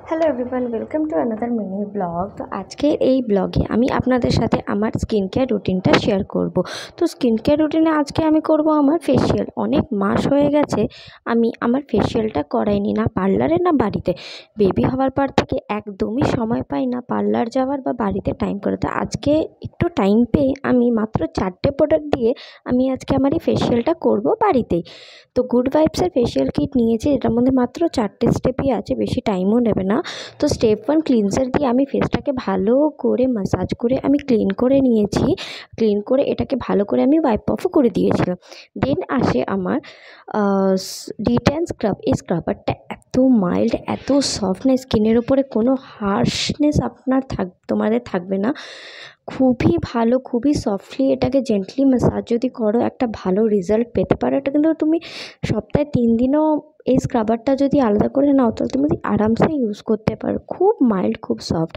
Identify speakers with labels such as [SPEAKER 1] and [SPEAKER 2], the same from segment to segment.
[SPEAKER 1] Hello everyone, welcome to another mini blog. তো আজকের এই ব্লগে আমি আপনাদের সাথে আমার স্কিন কেয়ার রুটিনটা শেয়ার করব। তো স্কিন কেয়ার রুটিনে আজকে আমি করব আমার ফেসিয়াল। অনেক মাস হয়ে গেছে আমি আমার ফেসিয়ালটা করাইনি, না পার্লারে না বাড়িতে। বেবি হওয়ার পর থেকে একদমই সময় পাই না পার্লার যাওয়ার বা বাড়িতে টাইম করতে। আজকে একটু টাইম পেয়ে আমি মাত্র 4টে প্রোডাক্ট দিয়ে আমি আজকে আমার এই ফেসিয়ালটা করব বাড়িতেই। তো গুড ভাইবসের ফেসিয়াল কিট নিয়েছি, এটার মধ্যে মাত্র 4টে স্টেপই আছে, বেশি টাইমও নেবে না। তো স্টেপ 1 ক্লিনজার দিয়ে আমি ফেসটাকে ভালো করে মাসাজ করে আমি ক্লিন করে নিয়েছি। ক্লিন করে এটাকে ভালো করে আমি ওয়াইপ অফও করে দিয়েছিলাম। দেন আসে আমার ডিটেন স্ক্রাব। এই স্ক্রাবারটা এত মাইল্ড, এত সফট না, স্কিনের ওপরে কোনো হার্শনেস তোমাদের থাকবে না। খুবই ভালো, খুবই সফটলি এটাকে জেন্টলি ম্যাসাজ যদি করো একটা ভালো রেজাল্ট পেতে পারো। এটা কিন্তু তুমি সপ্তাহে 3 দিনও এই স্ক্রাবারটা যদি আলাদা করে নাও তাহলে তুমি আরামসে ইউজ করতে পারো। খুব মাইল্ড, খুব সফট।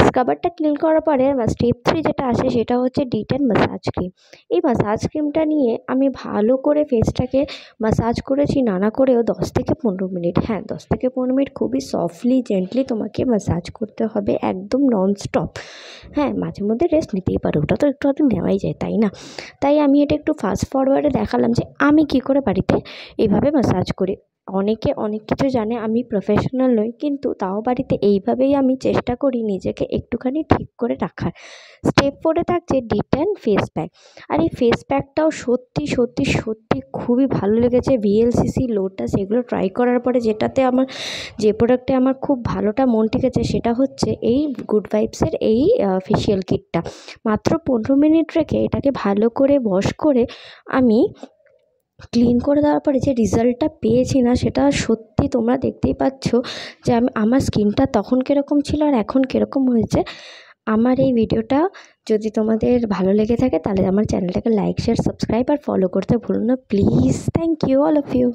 [SPEAKER 1] স্ক্রাবারটা ক্লিন করার পরে স্টেপ 3 যেটা আসে সেটা হচ্ছে ডিটেন ম্যাসাজ ক্রিম। এই ম্যাসাজ ক্রিমটা নিয়ে আমি ভালো করে ফেসটাকে ম্যাসাজ করেছি, নানা করেও 10 থেকে 15 মিনিট। হ্যাঁ, 10 থেকে 15 মিনিট খুবই সফটলি জেন্টলি তোমাকে ম্যাসাজ করতে হবে, একদম ননস্টপ। হ্যাঁ, মাঝে মধ্যে রেস্ট নিতেই পারো, ওটা তো একটু আধটু নেওয়াই যায়, তাই না? তাই আমি এটা একটু ফাস্ট ফরওয়ার্ডে দেখালাম যে আমি কী করে বাড়িতে এইভাবে ম্যাসাজ করি। অনেকে অনেক কিছু জানে, আমি প্রফেশনাল নই, কিন্তু তাও বাড়িতে এইভাবেই আমি চেষ্টা করি নিজেকে একটুখানি ঠিক করে রাখার। স্টেপ 4-এ থাকছে ডিটেন ফেস প্যাক। আর এই ফেস প্যাকটাও সত্যি সত্যি সত্যি খুবই ভালো লেগেছে। ভিএলসিসি, লোটাস এগুলো ট্রাই করার পরে যে প্রোডাক্টে আমার খুব ভালোটা মন টিকেছে সেটা হচ্ছে এই গুড ভাইবসের এই ফেসিয়াল কিটটা। মাত্র 15 মিনিট রেখে এটাকে ভালো করে ওয়াশ করে আমি ক্লিন করে দেওয়ার পরে যে রেজাল্টটা পেয়েছি না, সেটা সত্যি তোমরা দেখতেই পাচ্ছ যে আমার স্কিনটা তখন কীরকম ছিল আর এখন কীরকম হয়েছে। আমার এই ভিডিওটা যদি তোমাদের ভালো লেগে থাকে তাহলে আমার চ্যানেলটাকে লাইক, শেয়ার, সাবস্ক্রাইব আর ফলো করতে ভুলো না please. Thank you all of you.